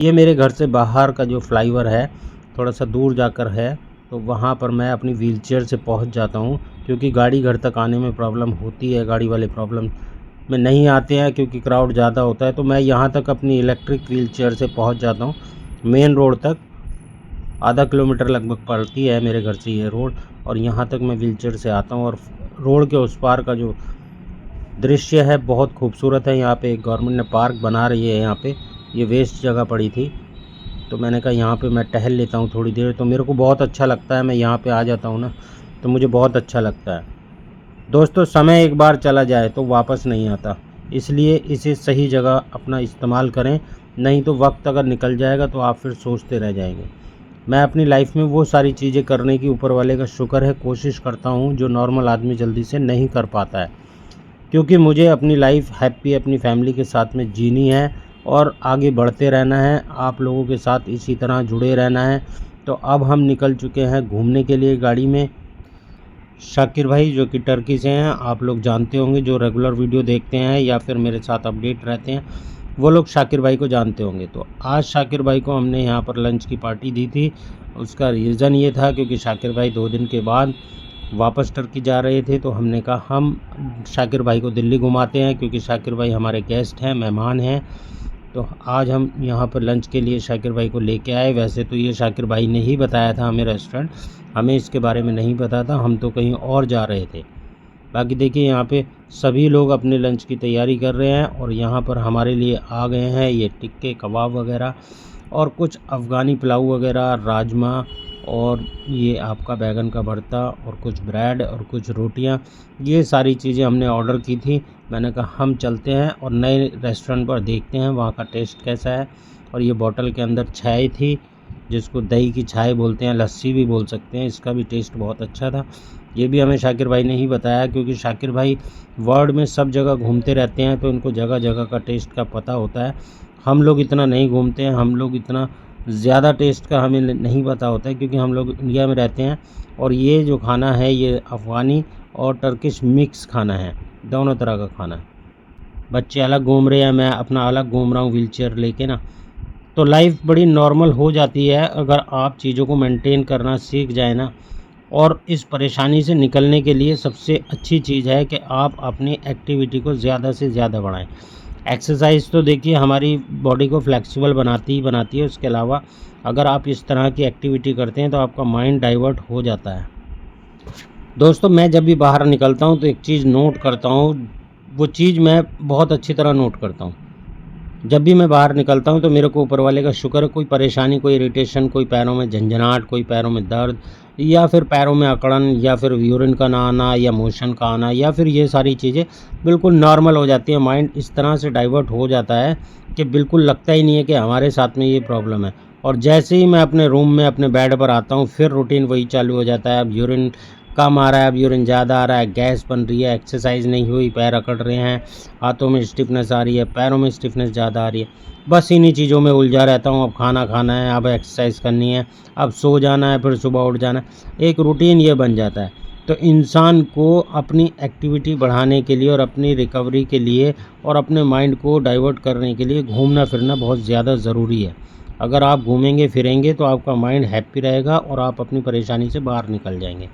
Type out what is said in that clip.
ये मेरे घर से बाहर का जो फ्लाईओवर है, थोड़ा सा दूर जाकर है, तो वहाँ पर मैं अपनी व्हीलचेयर से पहुँच जाता हूँ, क्योंकि गाड़ी घर तक आने में प्रॉब्लम होती है। गाड़ी वाले प्रॉब्लम में नहीं आते हैं क्योंकि क्राउड ज़्यादा होता है, तो मैं यहाँ तक अपनी इलेक्ट्रिक व्हीलचेयर से पहुँच जाता हूँ मेन रोड तक। आधा किलोमीटर लगभग पड़ती है मेरे घर से ये रोड, और यहाँ तक मैं व्हीलचेयर से आता हूँ। और रोड के उस पार का जो दृश्य है बहुत खूबसूरत है। यहाँ पे गवर्नमेंट ने पार्क बना रही है, यहाँ पे ये वेस्ट जगह पड़ी थी, तो मैंने कहा यहाँ पे मैं टहल लेता हूँ थोड़ी देर। तो मेरे को बहुत अच्छा लगता है, मैं यहाँ पे आ जाता हूँ ना, तो मुझे बहुत अच्छा लगता है। दोस्तों, समय एक बार चला जाए तो वापस नहीं आता, इसलिए इसे सही जगह अपना इस्तेमाल करें, नहीं तो वक्त अगर निकल जाएगा तो आप फिर सोचते रह जाएंगे। मैं अपनी लाइफ में वो सारी चीज़ें करने की ऊपर वाले का शुक्र है कोशिश करता हूँ जो नॉर्मल आदमी जल्दी से नहीं कर पाता है, क्योंकि मुझे अपनी लाइफ हैप्पी अपनी फैमिली के साथ में जीनी है और आगे बढ़ते रहना है, आप लोगों के साथ इसी तरह जुड़े रहना है। तो अब हम निकल चुके हैं घूमने के लिए गाड़ी में। शाकिर भाई जो कि टर्की से हैं, आप लोग जानते होंगे, जो रेगुलर वीडियो देखते हैं या फिर मेरे साथ अपडेट रहते हैं, वो लोग शाकिर भाई को जानते होंगे। तो आज शाकिर भाई को हमने यहाँ पर लंच की पार्टी दी थी। उसका रीज़न ये था क्योंकि शाकिर भाई 2 दिन के बाद वापस टर्की जा रहे थे, तो हमने कहा हम शाकिर भाई को दिल्ली घुमाते हैं, क्योंकि शाकिर भाई हमारे गेस्ट हैं, मेहमान हैं। तो आज हम यहाँ पर लंच के लिए शाकिर भाई को लेके आए। वैसे तो ये शाकिर भाई ने ही बताया था हमें रेस्टोरेंट, हमें इसके बारे में नहीं पता था, हम तो कहीं और जा रहे थे। बाकी देखिए यहाँ पे सभी लोग अपने लंच की तैयारी कर रहे हैं, और यहाँ पर हमारे लिए आ गए हैं ये टिक्के कबाब वगैरह और कुछ अफ़गानी पुलाव वगैरह, राजमा, और ये आपका बैगन का भरता और कुछ ब्रेड और कुछ रोटियाँ। ये सारी चीज़ें हमने ऑर्डर की थी। मैंने कहा हम चलते हैं और नए रेस्टोरेंट पर देखते हैं वहाँ का टेस्ट कैसा है। और ये बॉटल के अंदर छाय थी, जिसको दही की छाय बोलते हैं, लस्सी भी बोल सकते हैं, इसका भी टेस्ट बहुत अच्छा था। ये भी हमें शाकिर भाई ने ही बताया, क्योंकि शाकिर भाई वर्ल्ड में सब जगह घूमते रहते हैं, तो इनको जगह जगह का टेस्ट का पता होता है। हम लोग इतना नहीं घूमते हैं, हम लोग इतना ज़्यादा टेस्ट का हमें नहीं पता होता है, क्योंकि हम लोग इंडिया में रहते हैं। और ये जो खाना है ये अफ़गानी और टर्किश मिक्स खाना है, दोनों तरह का खाना है। बच्चे अलग घूम रहे हैं, मैं अपना अलग घूम रहा हूँ व्हीलचेयर लेके ना, तो लाइफ बड़ी नॉर्मल हो जाती है अगर आप चीज़ों को मेंटेन करना सीख जाए ना। और इस परेशानी से निकलने के लिए सबसे अच्छी चीज़ है कि आप अपनी एक्टिविटी को ज़्यादा से ज़्यादा बढ़ाएं। एक्सरसाइज तो देखिए हमारी बॉडी को फ्लेक्सिबल बनाती ही बनाती है, उसके अलावा अगर आप इस तरह की एक्टिविटी करते हैं तो आपका माइंड डाइवर्ट हो जाता है। दोस्तों, मैं जब भी बाहर निकलता हूँ तो एक चीज़ नोट करता हूँ, वो चीज़ मैं बहुत अच्छी तरह नोट करता हूँ। जब भी मैं बाहर निकलता हूँ तो मेरे को ऊपर वाले का शुक्र है, कोई परेशानी, कोई इरिटेशन, कोई पैरों में झंझनाहट, कोई पैरों में दर्द, या फिर पैरों में अकड़न, या फिर यूरिन का ना आना, या मोशन का आना, या फिर ये सारी चीज़ें बिल्कुल नॉर्मल हो जाती है। माइंड इस तरह से डाइवर्ट हो जाता है कि बिल्कुल लगता ही नहीं है कि हमारे साथ में ये प्रॉब्लम है। और जैसे ही मैं अपने रूम में अपने बेड पर आता हूँ फिर रूटीन वही चालू हो जाता है। अब यूरिन कम आ रहा है, अब यूरिन ज़्यादा आ रहा है, गैस बन रही है, एक्सरसाइज नहीं हुई, पैर अकड़ रहे हैं, हाथों में स्टिफनेस आ रही है, पैरों में स्टिफनेस ज़्यादा आ रही है। बस इन्हीं चीज़ों में उलझा रहता हूँ। अब खाना खाना है, अब एक्सरसाइज करनी है, अब सो जाना है, फिर सुबह उठ जाना है, एक रूटीन ये बन जाता है। तो इंसान को अपनी एक्टिविटी बढ़ाने के लिए और अपनी रिकवरी के लिए और अपने माइंड को डाइवर्ट करने के लिए घूमना फिरना बहुत ज़्यादा ज़रूरी है। अगर आप घूमेंगे फिरेंगे तो आपका माइंड हैप्पी रहेगा और आप अपनी परेशानी से बाहर निकल जाएंगे।